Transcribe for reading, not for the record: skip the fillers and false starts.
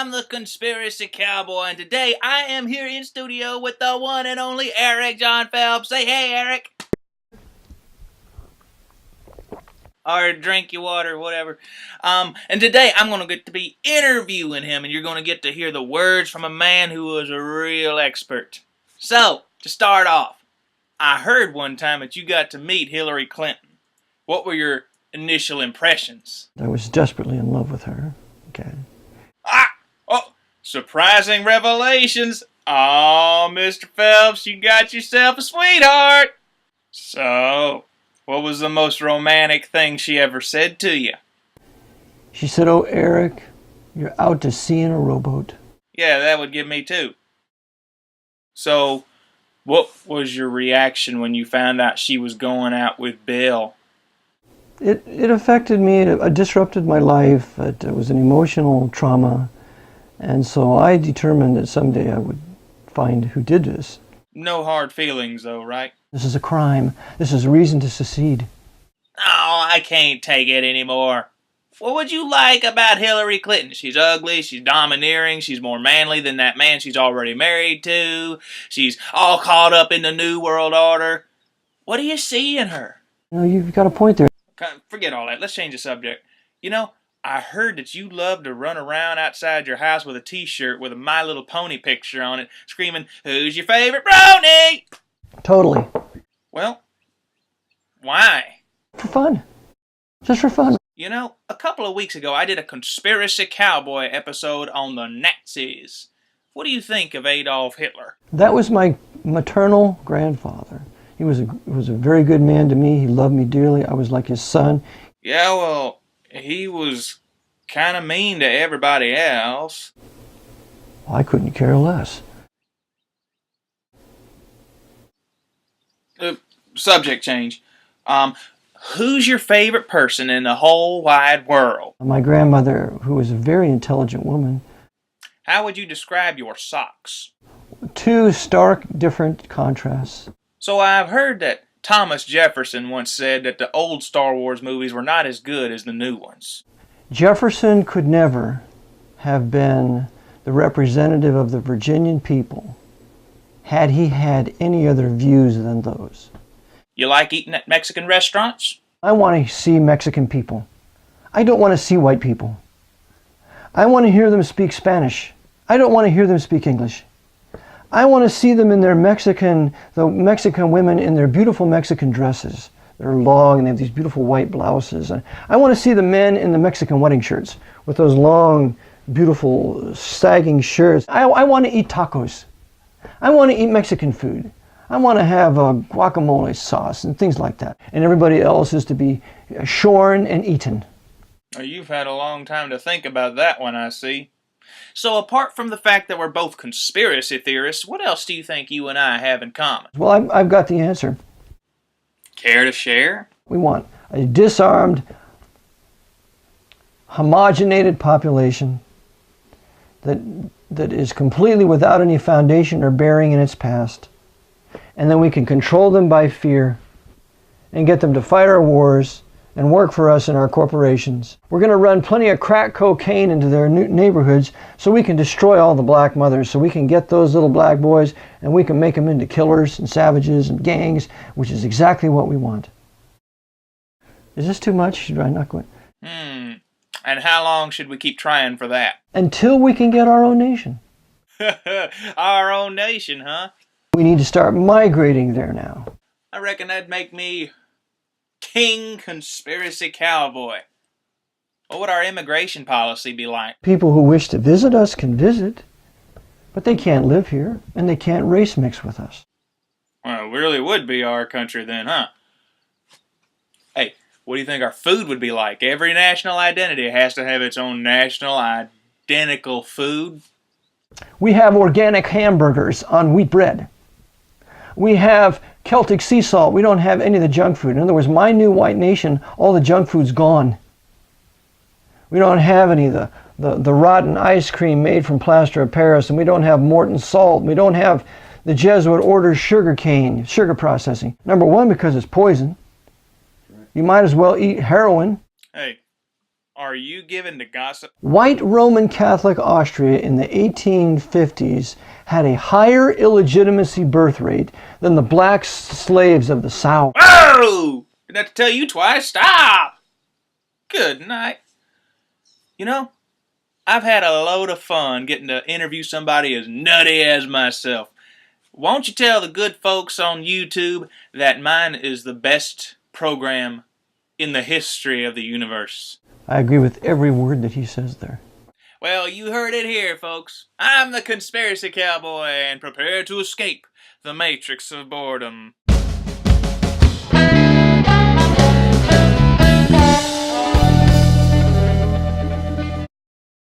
I'm the Conspiracy Cowboy, and today I am here in studio with the one and only Eric Jon Phelps. Say hey, Eric. Or drink your water, whatever. And today I'm going to get to be interviewing him, and you're going to get to hear the words from a man who was a real expert. So, to start off, I heard one time that you got to meet Hillary Clinton. What were your initial impressions? I was desperately in love with her. Okay. Surprising revelations. Oh, Mr. Phelps, you got yourself a sweetheart. So, what was the most romantic thing she ever said to you? She said, "Oh, Eric, you're out to sea in a rowboat." Yeah, that would give me too. So, what was your reaction when you found out she was going out with Bill? It affected me. It disrupted my life. It was an emotional trauma. And so I determined that someday I would find who did this. No hard feelings, though, right? This is a crime. This is a reason to secede. Oh, I can't take it anymore. What would you like about Hillary Clinton? She's ugly, she's domineering, she's more manly than that man she's already married to. She's all caught up in the New World Order. What do you see in her? You know, you've got a point there. Forget all that. Let's change the subject. You know, I heard that you love to run around outside your house with a t-shirt with a My Little Pony picture on it, screaming, "Who's your favorite brony?" Totally. Well, why? For fun. Just for fun. You know, a couple of weeks ago I did a Conspiracy Cowboy episode on the Nazis. What do you think of Adolf Hitler? That was my maternal grandfather. He was a very good man to me. He loved me dearly. I was like his son. Yeah, well, he was kind of mean to everybody else. Well, I couldn't care less. Subject change. Who's your favorite person in the whole wide world? My grandmother, who was a very intelligent woman. How would you describe your socks? Two stark, different contrasts. So I've heard that Thomas Jefferson once said that the old Star Wars movies were not as good as the new ones. Jefferson could never have been the representative of the Virginian people had he had any other views than those. You like eating at Mexican restaurants? I want to see Mexican people. I don't want to see white people. I want to hear them speak Spanish. I don't want to hear them speak English. I want to see them in their the Mexican women in their beautiful Mexican dresses. They're long and they have these beautiful white blouses. I want to see the men in the Mexican wedding shirts with those long, beautiful, sagging shirts. I want to eat tacos. I want to eat Mexican food. I want to have a guacamole sauce and things like that. And everybody else is to be shorn and eaten. You've had a long time to think about that one, I see. So apart from the fact that we're both conspiracy theorists, what else do you think you and I have in common? Well, I've got the answer. Care to share? We want a disarmed, homogenated population that is completely without any foundation or bearing in its past. And then we can control them by fear and get them to fight our wars and work for us in our corporations. We're going to run plenty of crack cocaine into their neighborhoods so we can destroy all the black mothers, so we can get those little black boys and we can make them into killers and savages and gangs, which is exactly what we want. Is this too much? Should I not go? And how long should we keep trying for that? Until we can get our own nation. Our own nation, huh? We need to start migrating there now. I reckon that'd make me King Conspiracy Cowboy. What would our immigration policy be like? People who wish to visit us can visit, but they can't live here, and they can't race mix with us. Well, it really would be our country then, huh? Hey, what do you think our food would be like? Every national identity has to have its own national identical food. We have organic hamburgers on wheat bread. We have Celtic sea salt. We don't have any of the junk food. In other words, my new white nation, all the junk food's gone. We don't have any of the rotten ice cream made from plaster of Paris, and we don't have Morton salt. We don't have the Jesuit order sugar processing. Number one, because it's poison. You might as well eat heroin. Hey, Are you given to gossip? White Roman Catholic Austria in the 1850s had a higher illegitimacy birth rate than the black slaves of the South. Whoa! Didn't have to tell you twice. Stop! Good night. You know, I've had a load of fun getting to interview somebody as nutty as myself. Won't you tell the good folks on YouTube that mine is the best program in the history of the universe? I agree with every word that he says there. Well, you heard it here, folks. I'm the Conspiracy Cowboy, and prepare to escape the matrix of boredom.